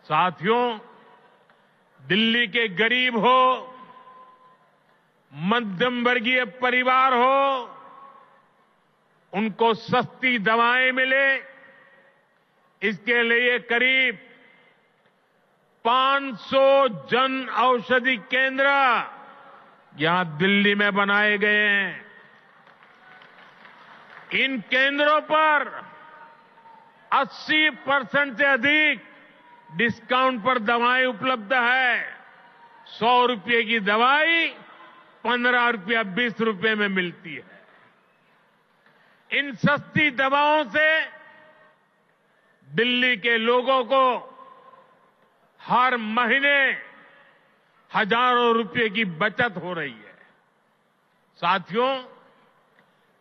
साथियों, दिल्ली के गरीब हो, मध्यम वर्गीय परिवार हो, उनको सस्ती दवाएं मिले, इसके लिए करीब 500 जन औषधि केंद्र यहां दिल्ली में बनाए गए हैं। इन केंद्रों पर 80% से अधिक डिस्काउंट पर दवाएं उपलब्ध है। 100 रुपये की दवाई 15 रुपया 20 रुपये में मिलती है। इन सस्ती दवाओं से दिल्ली के लोगों को हर महीने हजारों रुपये की बचत हो रही है। साथियों,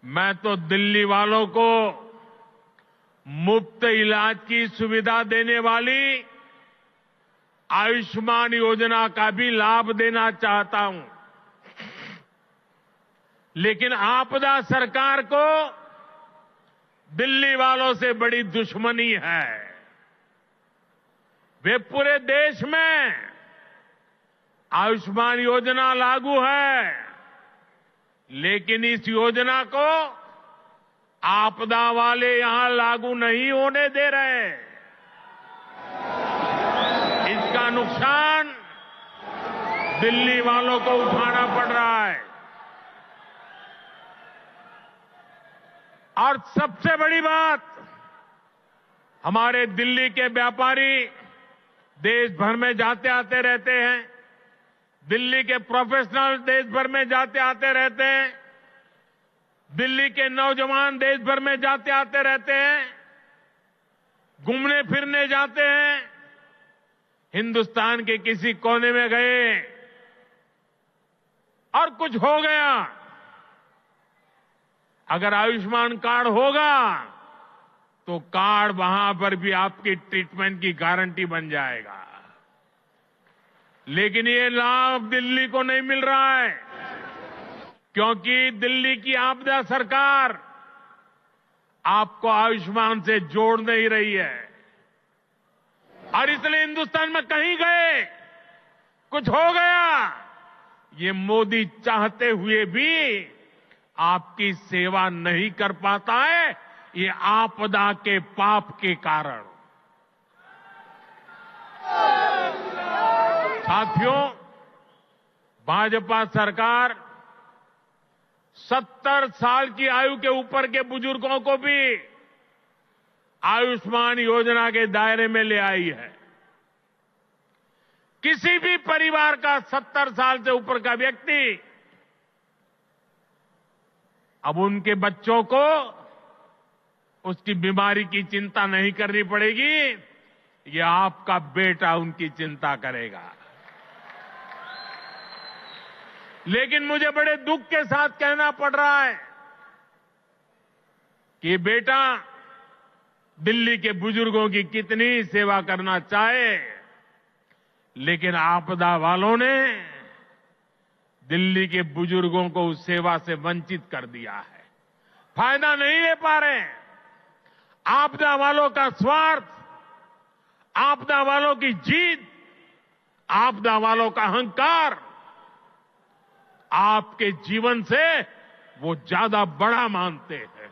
मैं तो दिल्ली वालों को मुफ्त इलाज की सुविधा देने वाली आयुष्मान योजना का भी लाभ देना चाहता हूं, लेकिन आपदा सरकार को दिल्ली वालों से बड़ी दुश्मनी है। वे पूरे देश में आयुष्मान योजना लागू है, लेकिन इस योजना को आपदा वाले यहां लागू नहीं होने दे रहे। इसका नुकसान दिल्ली वालों को उठाना पड़ रहा है। और सबसे बड़ी बात, हमारे दिल्ली के व्यापारी देश भर में जाते आते रहते हैं, दिल्ली के प्रोफेशनल देश भर में जाते आते रहते हैं, दिल्ली के नौजवान देश भर में जाते आते रहते हैं, घूमने फिरने जाते हैं। हिंदुस्तान के किसी कोने में गए और कुछ हो गया, अगर आयुष्मान कार्ड होगा तो कार्ड वहां पर भी आपकी ट्रीटमेंट की गारंटी बन जाएगा। लेकिन ये लाभ दिल्ली को नहीं मिल रहा है, क्योंकि दिल्ली की आपदा सरकार आपको आयुष्मान से जोड़ नहीं रही है। और इसलिए हिंदुस्तान में कहीं गए, कुछ हो गया, ये मोदी चाहते हुए भी आपकी सेवा नहीं कर पाता है, ये आपदा के पाप के कारण। साथियों, भाजपा सरकार 70 साल की आयु के ऊपर के बुजुर्गों को भी आयुष्मान योजना के दायरे में ले आई है। किसी भी परिवार का 70 साल से ऊपर का व्यक्ति, अब उनके बच्चों को उसकी बीमारी की चिंता नहीं करनी पड़ेगी, ये आपका बेटा उनकी चिंता करेगा। लेकिन मुझे बड़े दुख के साथ कहना पड़ रहा है कि बेटा दिल्ली के बुजुर्गों की कितनी सेवा करना चाहे, लेकिन आपदा वालों ने दिल्ली के बुजुर्गों को उस सेवा से वंचित कर दिया है। फायदा नहीं ले पा रहे। आपदा वालों का स्वार्थ, आपदा वालों की जीत, आपदा वालों का अहंकार आपके जीवन से वो ज्यादा बड़ा मानते हैं।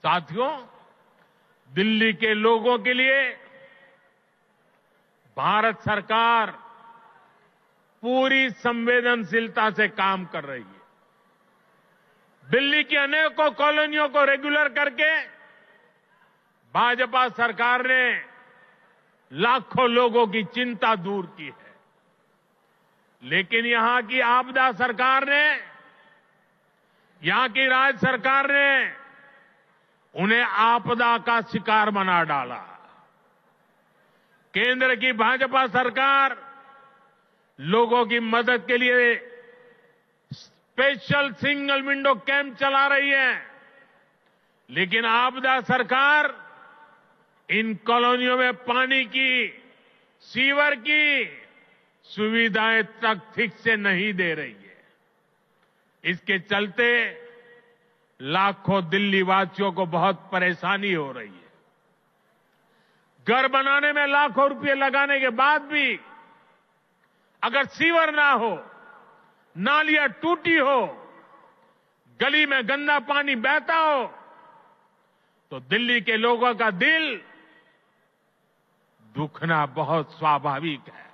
साथियों, दिल्ली के लोगों के लिए भारत सरकार पूरी संवेदनशीलता से काम कर रही है। दिल्ली की अनेकों कॉलोनियों को रेगुलर करके भाजपा सरकार ने लाखों लोगों की चिंता दूर की है। लेकिन यहां की आपदा सरकार ने, यहां की राज्य सरकार ने उन्हें आपदा का शिकार बना डाला। केंद्र की भाजपा सरकार लोगों की मदद के लिए स्पेशल सिंगल विंडो कैंप चला रही है, लेकिन आपदा सरकार इन कॉलोनियों में पानी की, सीवर की सुविधाएं तक ठीक से नहीं दे रही है। इसके चलते लाखों दिल्ली वासियों को बहुत परेशानी हो रही है। घर बनाने में लाखों रुपए लगाने के बाद भी अगर सीवर ना हो, नालियां टूटी हो, गली में गंदा पानी बहता हो, तो दिल्ली के लोगों का दिल दुखना बहुत स्वाभाविक है।